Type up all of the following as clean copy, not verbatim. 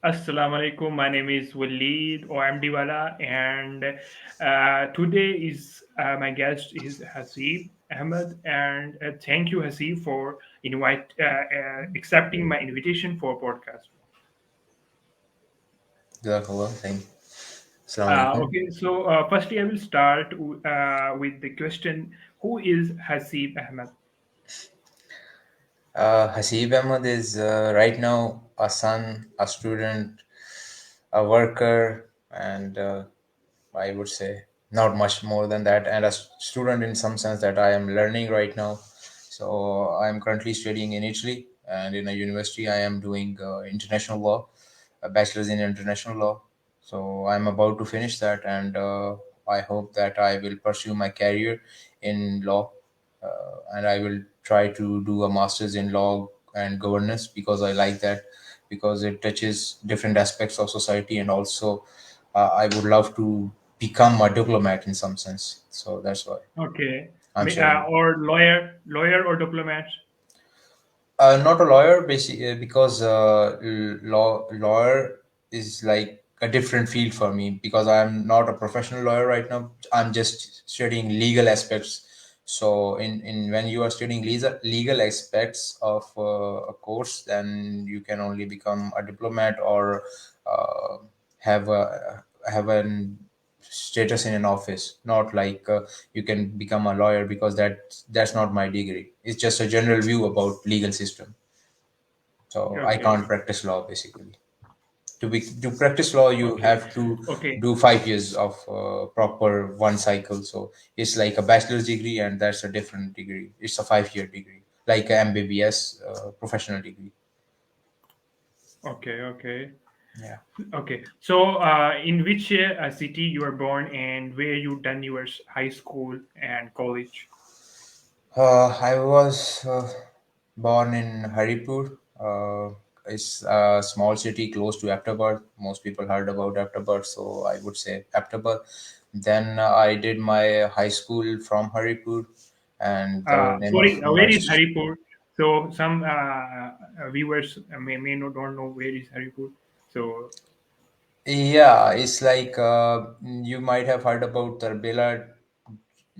Assalamu alaikum. My name is Waleed Oamdiwala, and today is my guest is Hasib Ahmed, and thank you, Hasib, for accepting my invitation for podcast. Jazakallah. Thank you. Assalamu alaikum. Okay, so firstly, I will start with the question: Who is Hasib Ahmed? Hasib Ahmed is right now a son, a student, a worker, and I would say not much more than that, and a student in some sense that I am learning right now. So I am currently studying in Italy, and in a university I am doing international law, a bachelor's in international law. So I'm about to finish that, and I hope that I will pursue my career in law, and I will try to do a master's in law and governance because I like that because it touches different aspects of society, and also I would love to become a diplomat in some sense. So that's why Okay, I'm studying. or lawyer or diplomat. Not a lawyer, basically, because lawyer is like a different field for me because I'm not a professional lawyer right now. I'm just studying legal aspects. So in when you are studying legal aspects of a course, then you can only become a diplomat or uh, have an status in an office, not like you can become a lawyer because that's not my degree. It's just a general view about legal system. So I Okay, can't practice law basically. To practice law you okay, have to okay. do 5 years of proper one cycle. So it's like a bachelor's degree, and that's a different degree. It's a 5 year degree, like a mbbs professional degree. Okay, okay, Yeah. okay. So, in which city you were born and where you done your high school and college? I was born in Haripur. It's a small city close to Aptabad. Most people heard about Aptabad, so I would say Aptabad. Then I did my high school from Haripur, and the name of Sorry, where is university. Haripur? So, some viewers may not don't know where is Haripur. So, Yeah, it's like you might have heard about Tarbela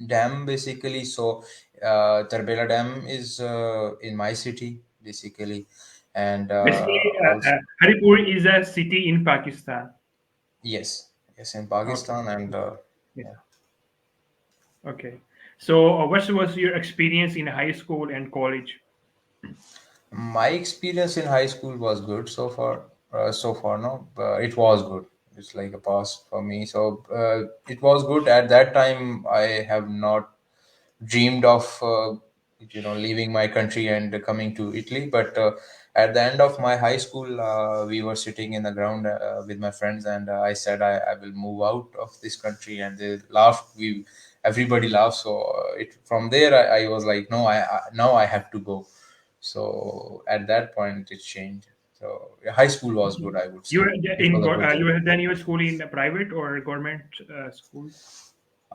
Dam, basically. So Tarbela Dam is in my city, basically, and basically, also. Haripur is a city in Pakistan. Yes, yes, in Okay, Pakistan, and yeah, yeah. okay. So, what was your experience in high school and college? My experience in high school was good so far. So far, no, it was good. It's like a pass for me. So it was good at that time. I have not dreamed of leaving my country and coming to Italy. But at the end of my high school, we were sitting in the ground with my friends, and I said I will move out of this country, and they laughed. We Everybody laughed. So it from there I was like, no, now I have to go. So at that point it changed. So yeah, high school was good, I would You say. were It was a good you journey. had done your school in a private or government school?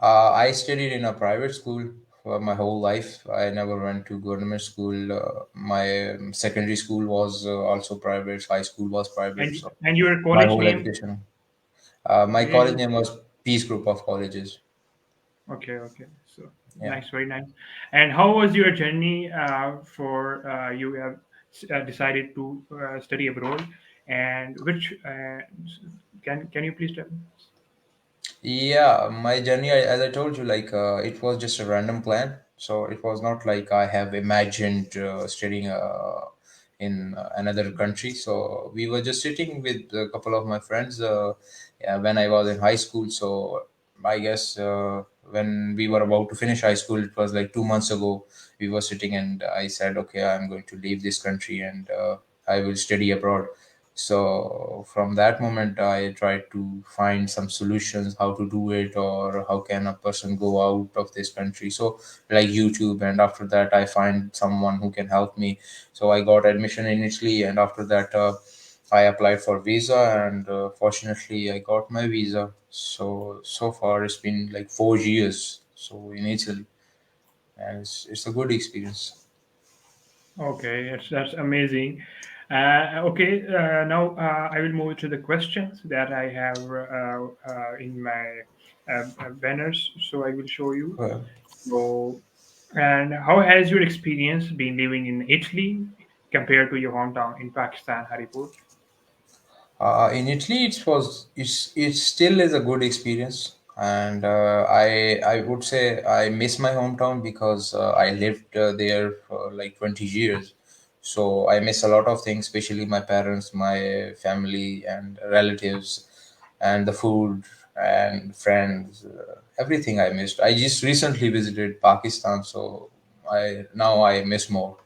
I studied in a private school for my whole life. I never went to government school. My secondary school was also private. High school was private. So And your my college whole name? education. My Where college you? name was Peace Group of Colleges. Okay, okay. So Yeah. nice, very nice. And how was your journey for you have decided to study abroad? And which can you please tell me? Yeah, my journey, as I told you, like it was just a random plan. So it was not like I have imagined studying in another country. So we were just sitting with a couple of my friends yeah, when I was in high school. So I guess when we were about to finish high school, it was like 2 months ago. We were sitting, and I said, okay, I'm going to leave this country, and I will study abroad. So from that moment I tried to find some solutions how to do it, or how can a person go out of this country. So like YouTube, and after that I find someone who can help me. So I got admission in Italy, and after that I applied for visa, and fortunately I got my visa. So far it's been like 4 years so in Italy, and it's a good experience. Okay, that's amazing. Okay, now I will move to the questions that I have in my banners. So I will show you. Well, So, and how has your experience been living in Italy compared to your hometown in Pakistan, Haripur? in Italy, it still is a good experience, and I would say I miss my hometown because I lived there for like 20 years. So I miss a lot of things, especially my parents, my family, and relatives, and the food and friends. Everything I missed. I just recently visited Pakistan, so I miss more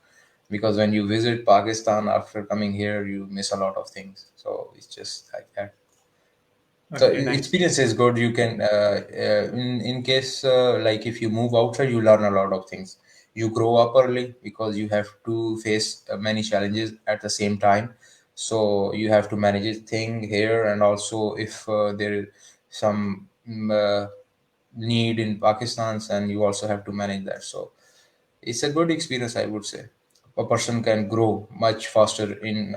because when you visit Pakistan after coming here, you miss a lot of things. So it's just like that. So Okay, nice. experience is good. You can in case like if you move outside, you learn a lot of things. You grow up early because you have to face many challenges at the same time. So you have to manage a thing here, and also if there is some need in Pakistan, and you also have to manage that. So it's a good experience, I would say. A person can grow much faster in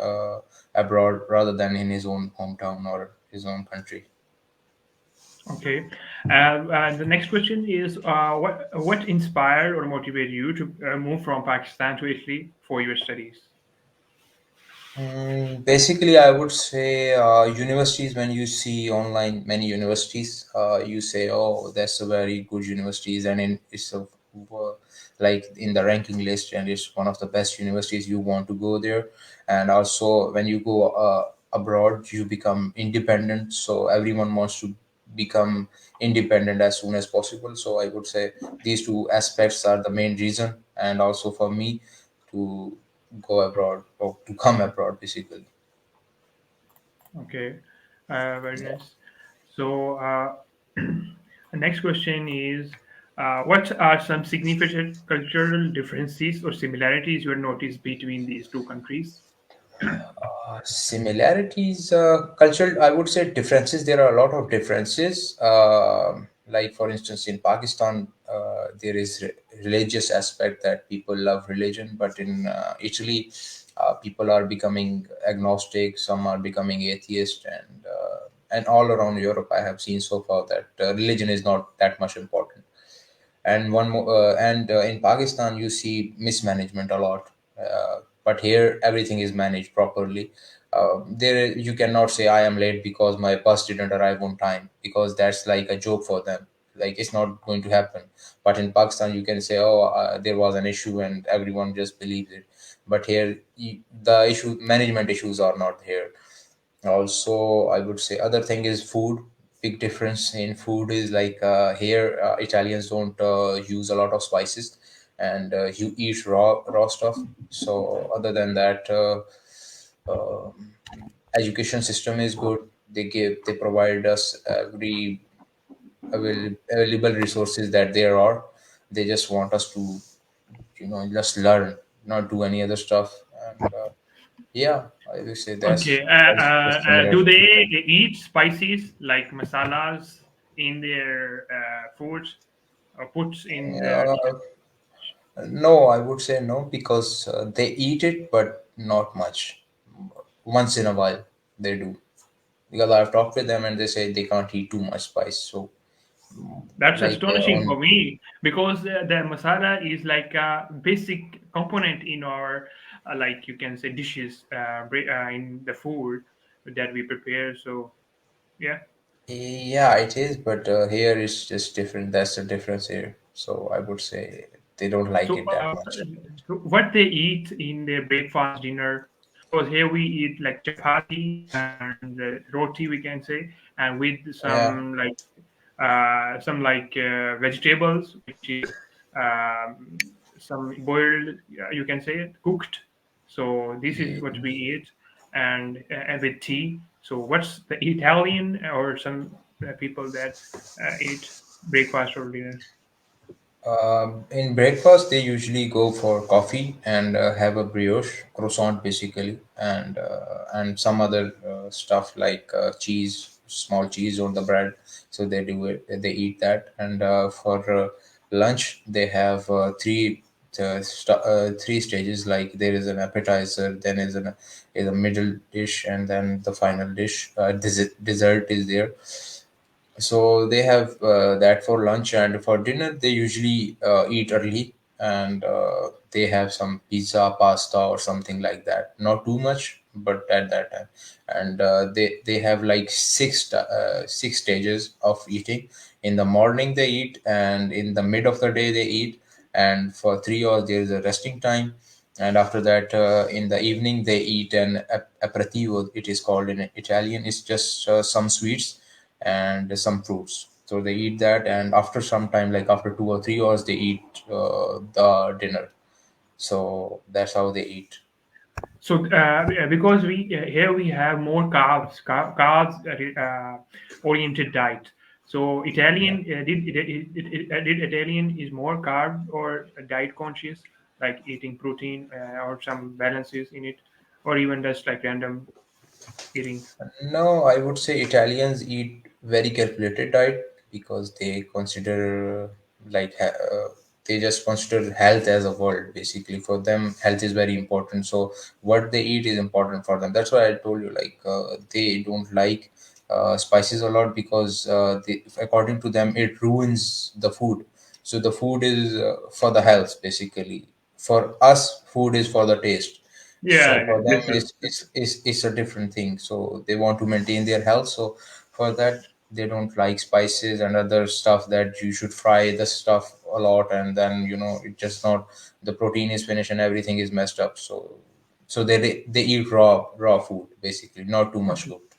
abroad rather than in his own hometown or his own country. Okay, the next question is what inspired or motivated you to move from Pakistan to Italy for your studies? Basically, I would say universities. When you see online many universities, you say, "Oh, that's a very good universities," and it's like in the ranking list, and it's one of the best universities. You want to go there, and also when you go abroad, you become independent. So everyone wants to become independent as soon as possible. So I would say these two aspects are the main reason, and also for me to go abroad or to come abroad basically. Okay, very Yeah. nice. So, the next question is what are some significant cultural differences or similarities you have noticed between these two countries? Similarities, cultural, I would say differences. There are a lot of differences. Like for instance, in Pakistan, there is religious aspect that people love religion, but in Italy, people are becoming agnostic. Some are becoming atheist, and all around Europe, I have seen so far that religion is not that much important. And one more and in Pakistan you see mismanagement a lot, but here everything is managed properly. There you cannot say I am late because my bus didn't arrive on time, because that's like a joke for them, like it's not going to happen. But in Pakistan you can say, oh, there was an issue and everyone just believes it. But here the issue management issues are not here. Also, I would say other thing is food. Big difference in food is like here Italians don't use a lot of spices, and you eat raw stuff. So other than that, um education system is good. They provide us every available resources that there are. They just want us to just learn, not do any other stuff. And yeah, I would say Okay, that's the do similarity. they eat spices like masalas in their foods or puts in the Uh, no, I would say no, because they eat it, but not much. Once in a while, they do. Because I've talked with them and they say they can't eat too much spice. So, That's like astonishing for on me because the masala is like a basic component in our, like you can say, dishes in the food that we prepare. So yeah. yeah, it is, but here it's just different. That's the difference here. So I would say they don't like So, it that much. so what they eat in their breakfast, dinner? Because here we eat like chapati and roti, we can say, and with Yeah. some vegetables, which is some boiled, you can say it, cooked. So this is what we eat, and with tea. So what's the Italian or some people that eat breakfast or dinner? In breakfast, they usually go for coffee and have a brioche croissant, basically, and some other stuff like cheese, small cheese on the bread. So they do it. They eat that, and for lunch, they have three. three stages. Like there is an appetizer, then is a middle dish, and then the final dish. Dessert is there. So they have that for lunch, and for dinner they usually eat early, and they have some pizza, pasta, or something like that. Not too much, but at that time. And they have like six stages of eating. In the morning they eat, and in the mid of the day they eat, and for 3 hours there is a resting time. And after that, in the evening they eat an aperitivo, it is called in Italian. It's just some sweets and some fruits. So they eat that, and after some time, like after 2 or 3 hours, they eat the dinner. So that's how they eat. So because we here we have more carbs oriented diet. So Yeah. Italian did Italian is more carb or diet conscious, like eating protein or some balances in it, or even just like random eating. No, I would say Italians eat very calculated diet because they consider they just consider health as a world. Basically, for them, health is very important. So what they eat is important for them. That's why I told you they don't like spices a lot because according to them, it ruins the food. So the food is for the health, basically. For us, food is for the taste. So Yeah, for them, literally. it's a different thing. So they want to maintain their health. So for that, they don't like spices and other stuff that you should fry the stuff a lot, and then it just not the protein is finished and everything is messed up. So they eat raw food basically, not too much Okay. cooked.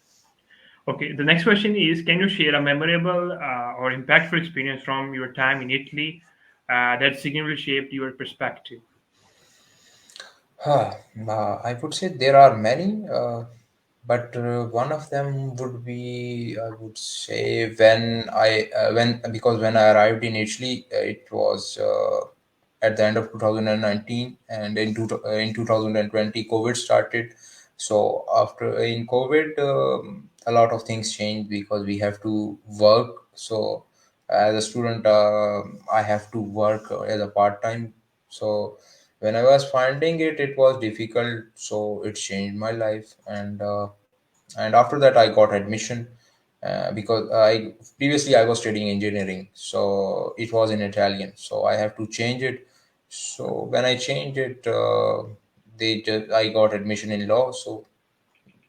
Okay. The next question is: can you share a memorable or impactful experience from your time in Italy that significantly shaped your perspective? I would say there are many, but one of them would be, I would say, when because when I arrived in Italy, it was at the end of 2019, and in 2020, COVID started. So after in COVID, a lot of things changed because we have to work. So as a student, I have to work as a part time. So when I was finding it, it was difficult. So it changed my life, and after that, I got admission because I previously I was studying engineering, so it was in Italian. So I have to change it. So when I changed it, I got admission in law. So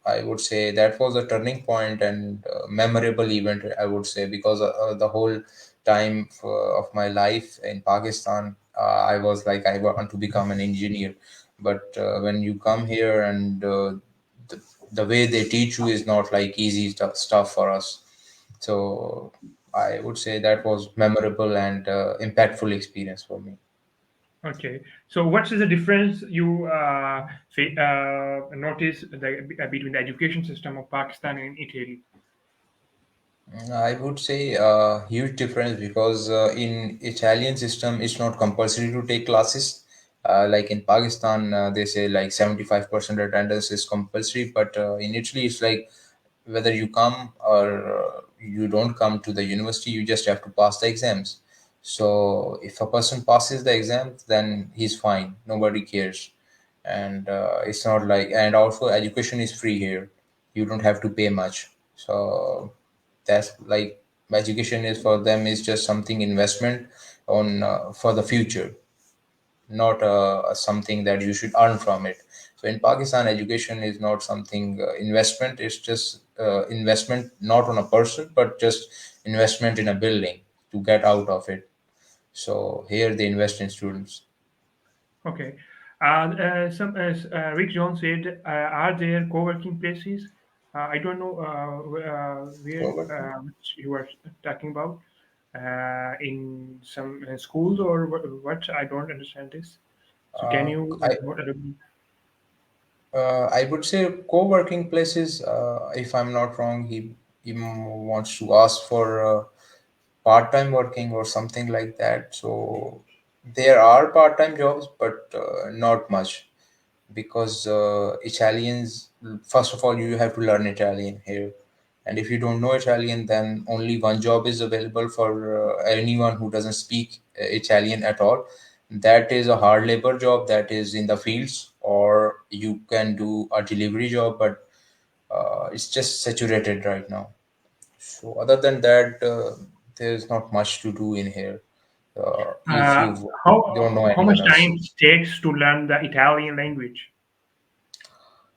I would say that was a turning point and memorable event, I would say, because the whole time of my life in Pakistan, I was like, I want to become an engineer. But when you come here and the, the way they teach you is not like easy stuff for us. So I would say that was memorable and impactful experience for me. Okay. So, what is the difference you notice between the education system of Pakistan and Italy? I would say huge difference because in Italian system it's not compulsory to take classes. Like in Pakistan, they say like 75% attendance is compulsory, but in Italy it's like whether you come or you don't come to the university, you just have to pass the exams. So if a person passes the exam, then he's fine. Nobody cares, and it's not like. And also, education is free here. You don't have to pay much. So that's like education is for them is just something investment on for the future, not something that you should earn from it. So in Pakistan, education is not something investment. It's just investment not on a person, but just investment in a building to get out of it. So here they invest in students. Okay. Some as Rick Jones said, are there co-working places? I don't know where Co-working. which you are talking about. In some schools or what? I don't understand this. So, can Uh, you I I would say co-working places. If I'm not wrong, he wants to ask for part-time working or something like that. So there are part-time jobs, but not much because Italians. First of all, you have to learn Italian here, and if you don't know Italian, then only one job is available for anyone who doesn't speak Italian at all. That is a hard labor job that is in the fields, or you can do a delivery job, but it's just saturated right now. So other than that, there's not much to do in here. If Uh, you don't know how anyone much else, time it takes to learn the Italian language?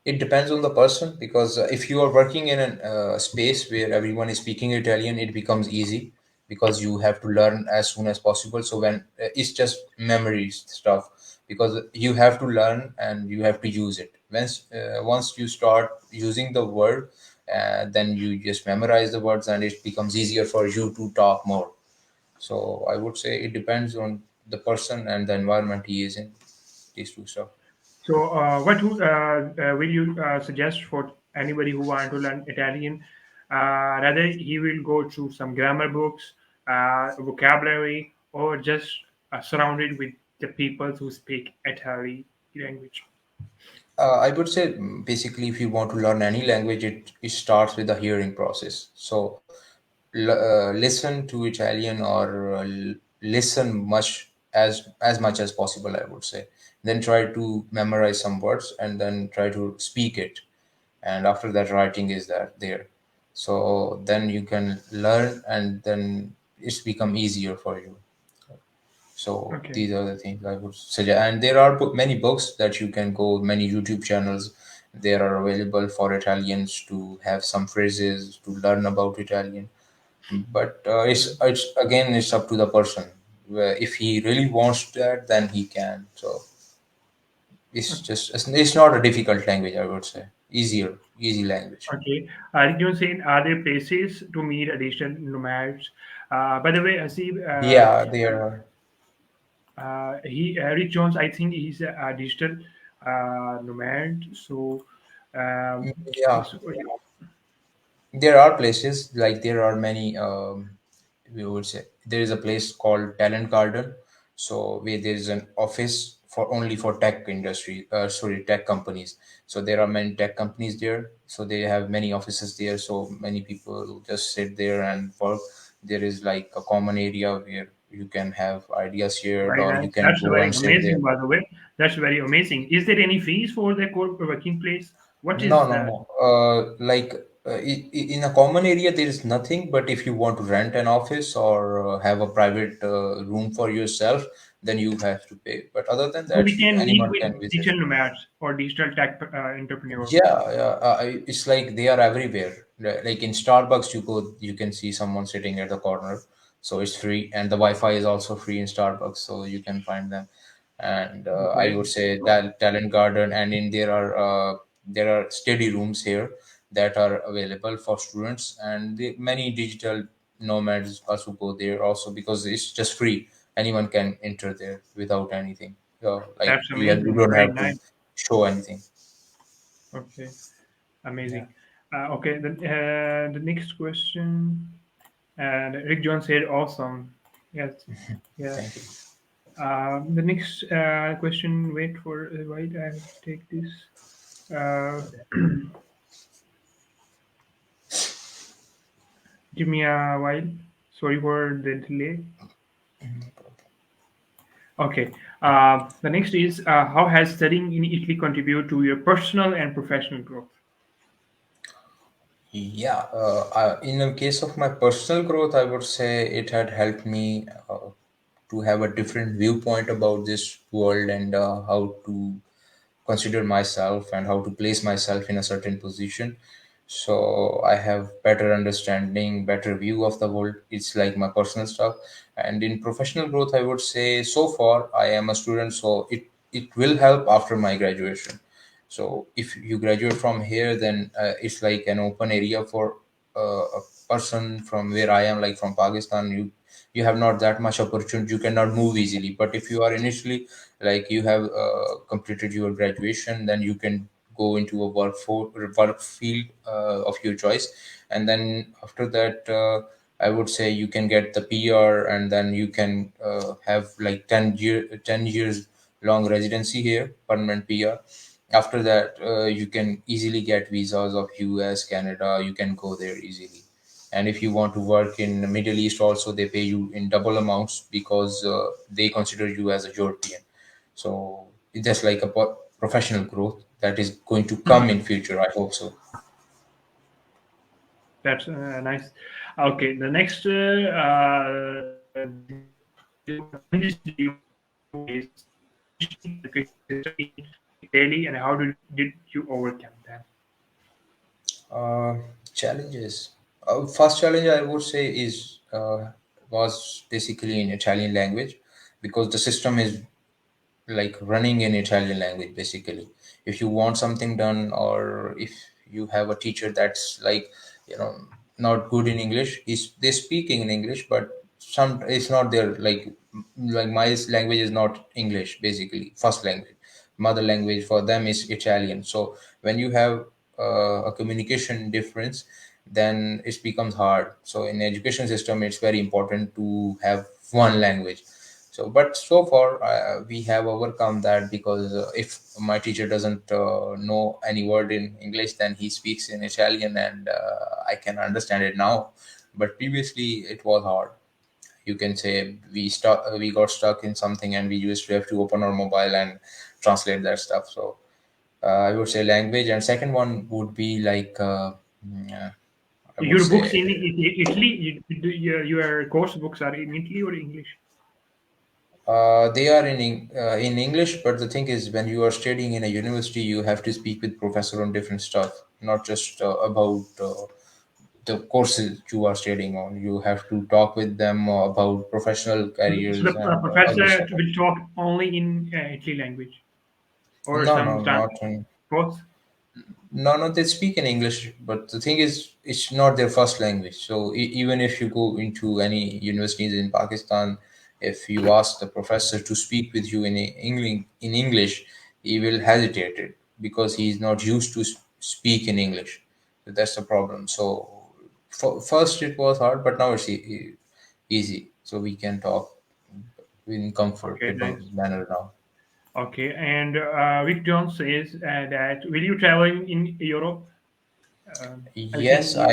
it depends on the person, because if you are working in a space where everyone is speaking Italian, it becomes easy because you have to learn as soon as possible. So when it's just memory stuff, because you have to learn and you have to use it. Once you start using the word, then you just memorize the words and it becomes easier for you to talk more. So I would say it depends on the person and the environment he is in. These two stuff. So, will you suggest for anybody who want to learn Italian? Rather, he will go through some grammar books, vocabulary, or just surrounded with the people who speak Italian language. I would say basically, if you want to learn any language, it starts with the hearing process. So listen to Italian, or listen as much as possible, I would say. Then try to memorize some words and then try to speak it. And after that, writing is there. So then you can learn, and then it's become easier for you. So Okay. these are the things I would suggest. And there are many books that you can go, many YouTube channels. There are available for Italians to have some phrases to learn about Italian. But it's again, it's up to the person. Where if he really wants that, then he can. So it's not a difficult language, I would say. Easy language. Okay. Did you say are there places to meet additional nomads? By the way, Hasib, Yeah, there are. Rick Jones, I think he's a digital nomad. Yeah, So there are places, like there are many. We would say there is a place called Talent Garden, so where there is an office for only for tech industry. Sorry, tech companies. So there are many tech companies there. So they have many offices there. So many people just sit there and work. There is like a common area where you can have ideas shared, very or you nice. can That's go very and sit there. amazing, by the way. That's very amazing. Is there any fees for the working place? What No, is no, that? no. In a common area, there is nothing. But if you want to rent an office, or have a private room for yourself, then you have to pay. But other than So that, we can meet anyone can with visit. digital nomads or digital tech entrepreneur. Yeah, it's like they are everywhere. Like in Starbucks, you go, you can see someone sitting at the corner, so it's free, and the Wi-Fi is also free in Starbucks, so you can find them. And I Okay. would say that Talent Garden, and in there are study rooms here that are available for students, and many digital nomads also go there also, because it's just free. Anyone can enter there without anything. Like That's you amazing. don't Very have to nice. show anything. Okay. Yeah. Amazing. Okay. The next question. And Rick Jones said, "Awesome." Yes. Yeah. Thank you. The next question. Wait for wait. I have to take this. Uh, Give me a while. Sorry for the delay. Okay. The next is how has studying in Italy contributed to your personal and professional growth? Yeah, in the case of my personal growth, I would say it had helped me to have a different viewpoint about this world, and how to consider myself and how to place myself in a certain position. So I have better understanding, better view of the world. It's like my personal stuff. And in professional growth, I would say so far I am a student, so it will help after my graduation. So if you graduate from here, then it's like an open area for a person from where I am, like from Pakistan. You have not that much opportunity. You cannot move easily. But if you are initially, like, you have completed your graduation, then you can go into a work field of your choice, and then after that, I would say you can get the PR, and then you can have like 10 years long residency here, permanent PR. After that, you can easily get visas of US, Canada. You can go there easily. And if you want to work in the Middle East also, they pay you in double amounts because they consider you as a European. So it's just like a professional growth that is going to come in future, I hope so. That's nice. Okay, the next challenges do you face education system in Italy, and how did you overcome them? Uh, Challenges. First challenge I would say is was basically in Italian language, because the system is like running in Italian language basically. If you want something done, or if you have a teacher that's like, you know, not good in English, is they speaking in English, but some it's not their like my language is not English basically. First language, mother language for them is Italian. So when you have a communication difference, then it becomes hard. So in education system, it's very important to have one language. So but so far we have overcome that, because if my teacher doesn't know any word in English, then he speaks in Italian, and I can understand it now. But previously it was hard. You can say we got stuck in something, and we used to have to open our mobile and translate that stuff. So I would say language, and second one would be like I would Your books say in Italy, your course books are in Italy or English? they are in English, but the thing is, when you are studying in a university, you have to speak with professor on different stuff, not just about the courses you are studying on. You have to talk with them about professional So the careers and other professor stuff. will talk only in Italy language, or No, no, sometimes not in. both. No, no, they speak in English, but the thing is, it's not their first language. So even if you go into any universities in Pakistan, if you ask the professor to speak with you in English, he will hesitate it, because he is not used to speak in English. So that's the problem. So first it was hard, but now it's easy. So we can talk in Okay, comfortable nice. manner now. Okay, and Vic Jones says that will you travel in Europe? I've seen Yes, you.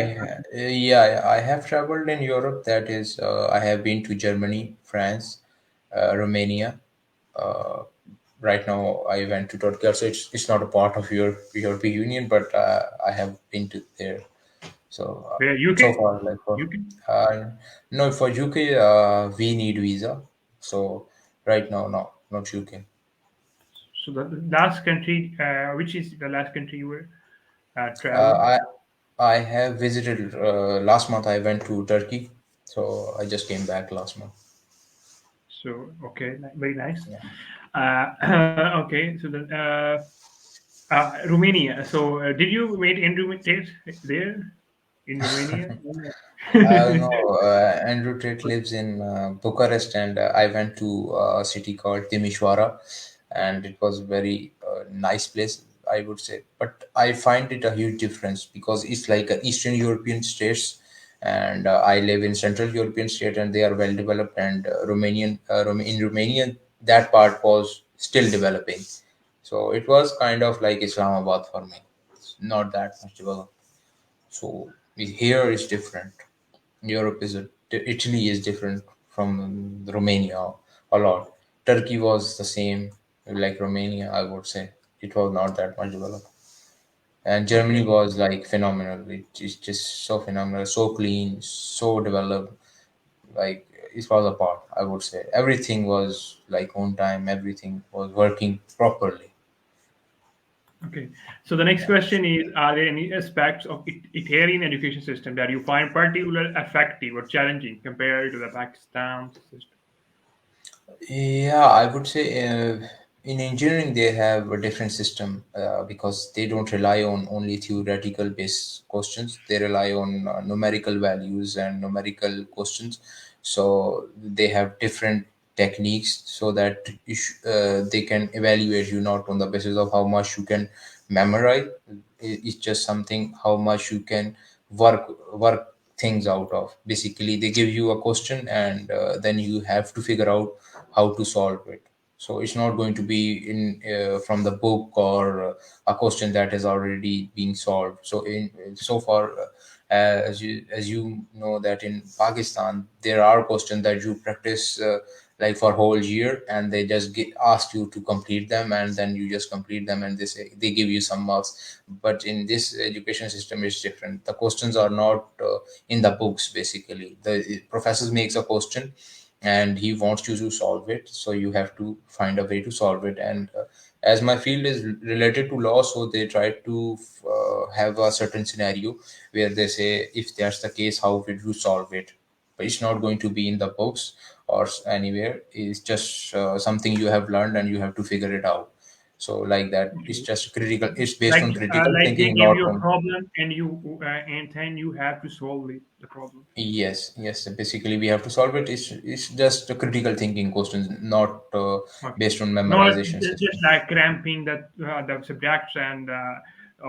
yeah, I have traveled in Europe. That is, I have been to Germany, France, Romania. Uh, right now, I went to Turkey. So it's not a part of your European Union, but I have been to there. So Where so UK? far, like for UK. uh, no, for UK, we need visa. So right now, no, not UK. So the last country, which is the last country you were traveled? Uh, I have visited last month. I went to Turkey, so I just came back last month. So okay, very nice. Yeah. Okay, so then Romania. So did you meet Andrew Tate there in Romania? No, Andrew Tate lives in Bucharest, and I went to a city called Timișoara, and it was very nice place, I would say. But I find it a huge difference, because it's like Eastern European states, and I live in Central European state, and they are well developed. And in Romania, that part was still developing. So it was kind of like Islamabad for me. It's not that much developed. So here is different. Europe is Italy is different from Romania a lot. Turkey was the same, like Romania, I would say. It was not that much developed. And Germany Okay, was like phenomenal. It is just so phenomenal, so clean, so developed. Like it was apart, I would say. Everything was like on time, everything was working properly. okay. So the next question is: are there any aspects of Italian education system that you find particularly effective or challenging compared to the Pakistan system? Yeah, I would say in engineering they have a different system, because they don't rely on only theoretical based questions. They rely on numerical values and numerical questions. So they have different techniques, so that they can evaluate you not on the basis of how much you can memorize. It's just something how much you can work things out of. Basically, they give you a question, and then you have to figure out how to solve it. So it's not going to be in from the book or a question that has already been solved. So in so far as you know that in Pakistan there are questions that you practice like for whole year, and they just ask you to complete them, and then you just complete them, and they give you some marks. But in this education system it's different. The questions are not in the books. Basically the professors makes a question and he wants you to solve it, so you have to find a way to solve it. And as my field is related to law, so they try to have a certain scenario where they say, if that's the case, how will you solve it? But it's not going to be in the books or anywhere. It's just something you have learned and you have to figure it out. So like that, it's Okay. just critical. It's based on critical Like they thinking, give not you a on. problem and then you have to solve it, the problem. Yes, yes. Basically, we have to solve it. It's just a critical thinking questions, not Okay. based on Not memorization just system. like cramping the subjects and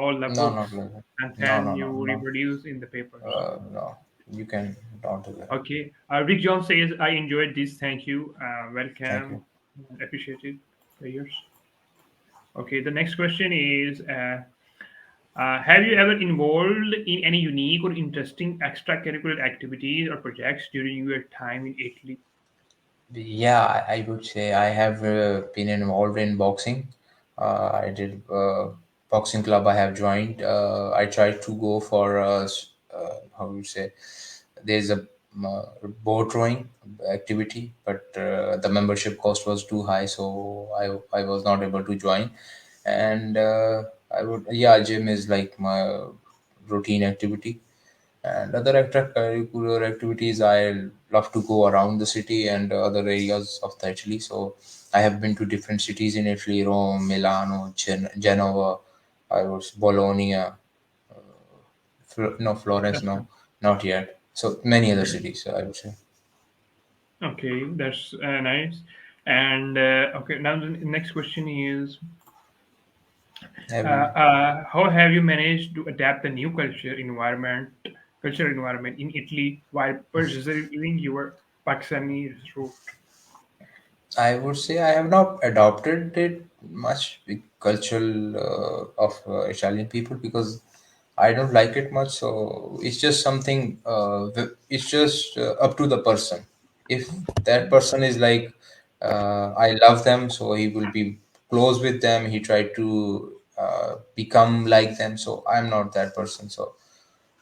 all the No, books, not like that. and No, then no, no, you no. reproduce in the papers. No. You can don't do that. Okay. Rick John says, I enjoyed this. Thank you. Thank you. Welcome. Appreciated. Prayers. Okay. The next question is have you ever involved in any unique or interesting extracurricular activities or projects during your time in Italy? Yeah, I would say I have been involved in boxing. I did boxing club. I have joined. I tried to go for how would you say, there's a boat rowing activity, but the membership cost was too high, so I was not able to join. And I would, yeah, gym is like my routine activity. And other extracurricular activities, I love to go around the city and other areas of the Italy. So I have been to different cities in Italy: Rome, Milano, Genova. I was Bologna. No, Florence. That's No, not yet. So many other cities, I would say. okay. That's nice. And okay, now the next question is Have you? how have you managed to adapt the new cultural environment in Italy while preserving your Pakistani root? I would say I have not adopted it much, the cultural of Italian people, because I don't like it much. So it's just something. It's just up to the person. If that person is like, I love them, so he will be close with them. He tried to become like them. So I'm not that person. So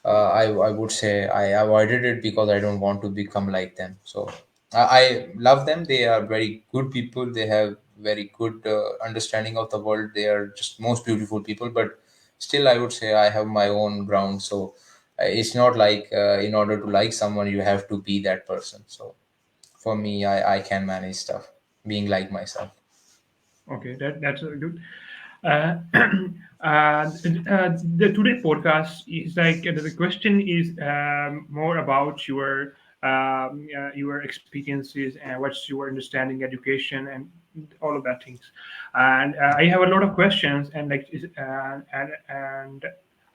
I would say I avoided it because I don't want to become like them. So I love them. They are very good people. They have very good understanding of the world. They are just most beautiful people. But still, I would say I have my own ground. So it's not like in order to like someone, you have to be that person. So for me, I can manage stuff being like myself. Okay, that's good. Uh, the today podcast is like the question is more about your experiences and what's your understanding education and all of that things. And I have a lot of questions and and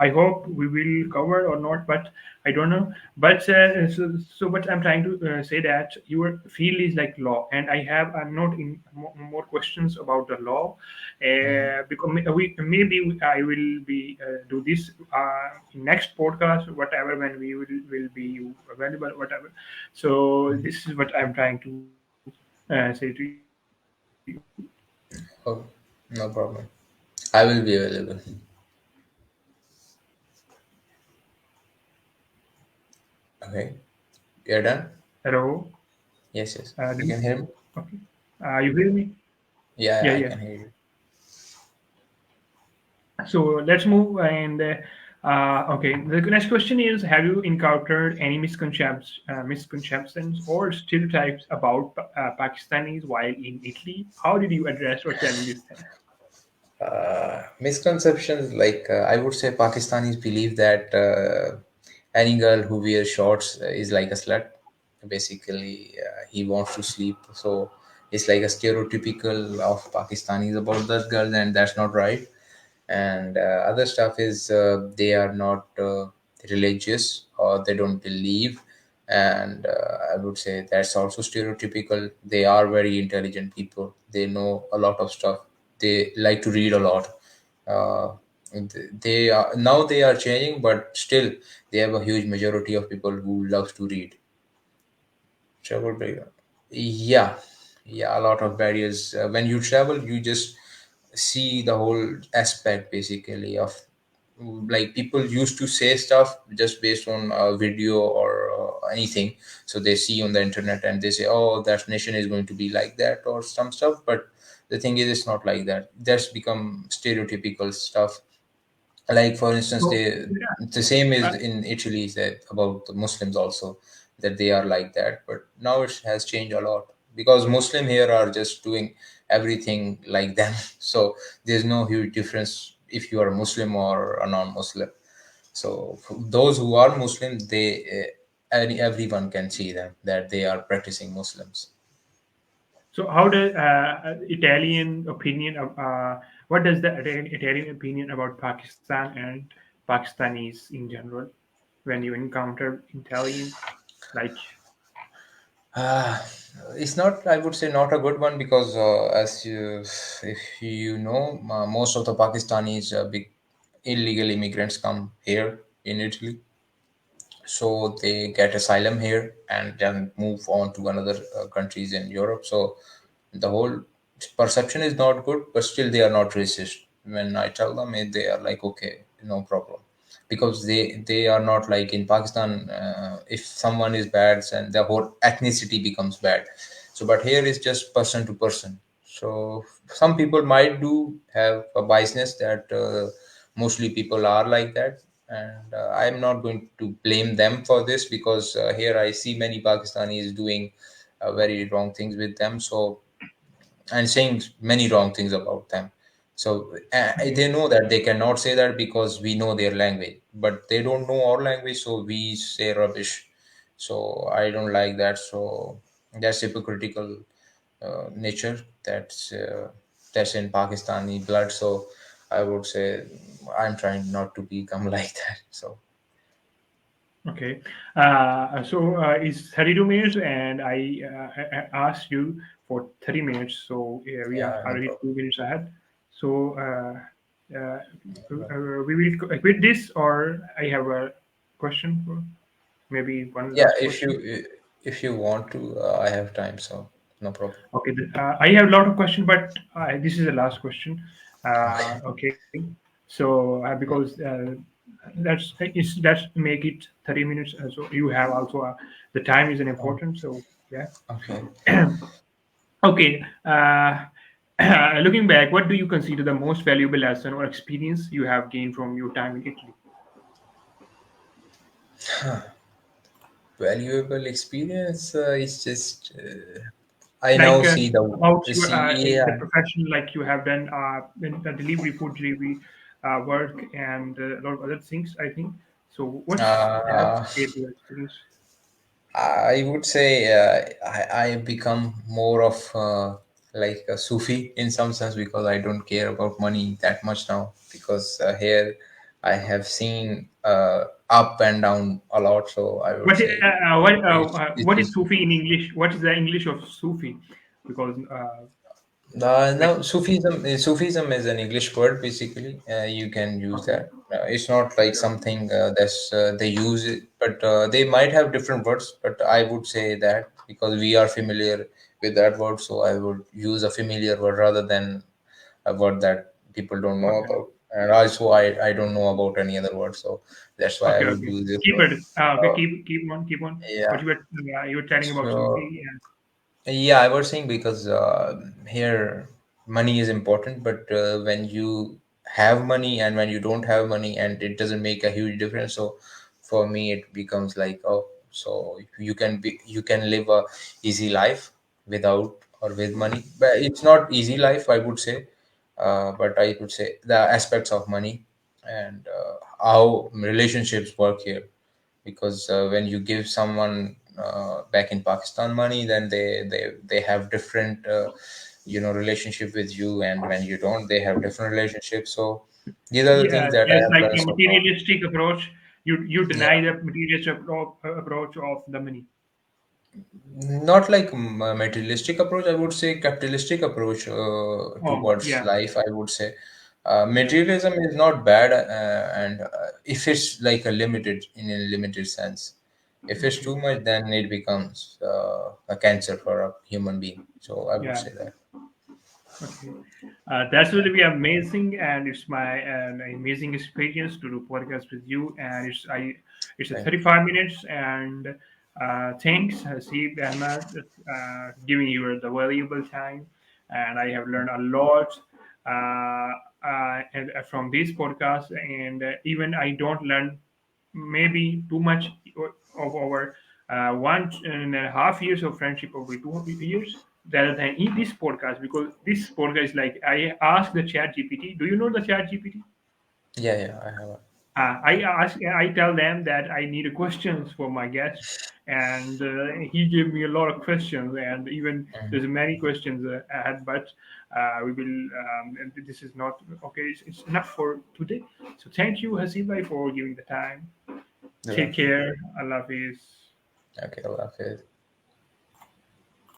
I hope we will cover or not, but I don't know. But what I'm trying to say that your field is like law, and I have not in more questions about the law, because I will be do this in next podcast, whatever when we will be available, whatever. So this is what I'm trying to say to you. Oh, no problem. I will be available. Okay, you're done. Hello, Yes, yes. You Dennis? can hear me. Okay, you hear me? Yeah, Yeah, I yeah. can hear you. So let's move and okay. The next question is: have you encountered any misconceptions or stereotypes about Pakistanis while in Italy? How did you address or challenges them? Misconceptions, like I would say Pakistanis believe that any girl who wears shorts is like a slut. Basically, he wants to sleep. So it's like a stereotypical of Pakistanis about that girl, and that's not right. And other stuff is they are not religious, or they don't believe and I would say that's also stereotypical. They are very intelligent people. They know a lot of stuff. They like to read a lot. uh, they are now, they are changing, but still they have a huge majority of people who loves to read. Travel barrier. Yeah, yeah, a lot of barriers. When you travel, you just see the whole aspect basically of, like, people used to say stuff just based on a video or anything. So they see on the internet and they say, oh, that nation is going to be like that or some stuff. But the thing is, it's not like that. That's become stereotypical stuff. Like, for instance, So they, yeah, the same is uh, in Italy, said about the Muslims also, that they are like that. But now it has changed a lot, because Muslim here are just doing everything like them. So there's no huge difference if you are a Muslim or a non-Muslim. So for those who are Muslim, they everyone can see them that they are practicing Muslims. so how does Italian opinion of what does the Italian opinion about Pakistan and Pakistanis in general when you encounter Italian, like Ah, it's not, I would say, not a good one, because as you, if you know, most of the Pakistanis, big illegal immigrants come here in Italy, so they get asylum here and then move on to another countries in Europe. So the whole perception is not good, but still they are not racist. When I tell them it, they are like, okay, no problem, because they are not like in Pakistan. If someone is bad, and the whole ethnicity becomes bad. So, but here is just person to person. So some people might do have a biasness that mostly people are like that, and I'm not going to blame them for this, because here I see many Pakistanis doing very wrong things with them. So, and saying many wrong things about them. So okay, they know that they cannot say that because we know their language, but they don't know our language, so we say rubbish. So I don't like that. So that's hypocritical nature. That's in Pakistani blood. So I would say I'm trying not to become like that. So okay. So it's 32 minutes, and I asked you for 30 minutes, so we are yeah, no already problem. 2 minutes ahead. So we will quit this, or I have a question for maybe one Yeah, last question. if you want to, I have time, so no problem. Okay, I have a lot of questions, but this is the last question. Okay, so because let's make it 30 minutes. So you have also the time is an Oh, important. So yeah. okay. Okay. Looking back, what do you consider the most valuable lesson or experience you have gained from your time in Italy? Valuable experience is just I Like now see about the your see, the yeah. profession, like you have done in the delivery, food delivery work, and a lot of other things, I think. So what's that uh, shape your experience? I would say I become more of like a Sufi in some sense, because I don't care about money that much now, because here I have seen up and down a lot. So I would say What it's is just Sufi in English? What is the English of Sufi? Because like no, Sufism is an English word basically. You can use okay, that. It's not like okay, something that's they use it, but they might have different words. But I would say that because we are familiar with that word, so I would use a familiar word rather than a word that people don't know okay, about. And also, I don't know about any other word, so that's why I okay, would okay. use this Keep word. it. Okay, Uh, keep on, keep on. What yeah. you were telling about So Sufi and yeah, I was saying because here money is important, but when you have money and when you don't have money, and it doesn't make a huge difference. So for me, it becomes like, oh, so you can live a easy life without or with money, but it's not easy life, I would say. But I would say the aspects of money and how relationships work here, because when you give someone back in Pakistan money, then they have different relationship with you, and when you don't, they have different relationships. So these are the things yeah, that I there's have like learned a so far. materialistic approach. You Yeah. deny the materialist approach of the money. Not like materialistic approach, I would say capitalistic approach Oh towards yeah. life, I would say. Materialism is not bad, and if it's like a limited in a limited sense. If it's Okay. too much, then it becomes a cancer for a human being. So I would Yeah. say that. Okay. That's going to be amazing, and it's my an amazing experience to do podcast with you. And it's a Thank 35 minutes, and thanks, Hasib Ahmad, giving you the valuable time, and I have learned a lot. And from this podcast, and even I don't learn maybe too much of our 1.5 years of friendship over 2 years rather than in this podcast, because this podcast is like I ask the chat GPT. Do you know the chat GPT? Yeah, yeah, I have. I tell them that I need questions for my guest, and he gave me a lot of questions, and even Mhm. there's many questions ahead, but we will. And this is not okay. It's enough for today. So thank you, Hasibai, for giving the time. Take Yeah. care. Allah Hafiz. Okay, Allah Hafiz.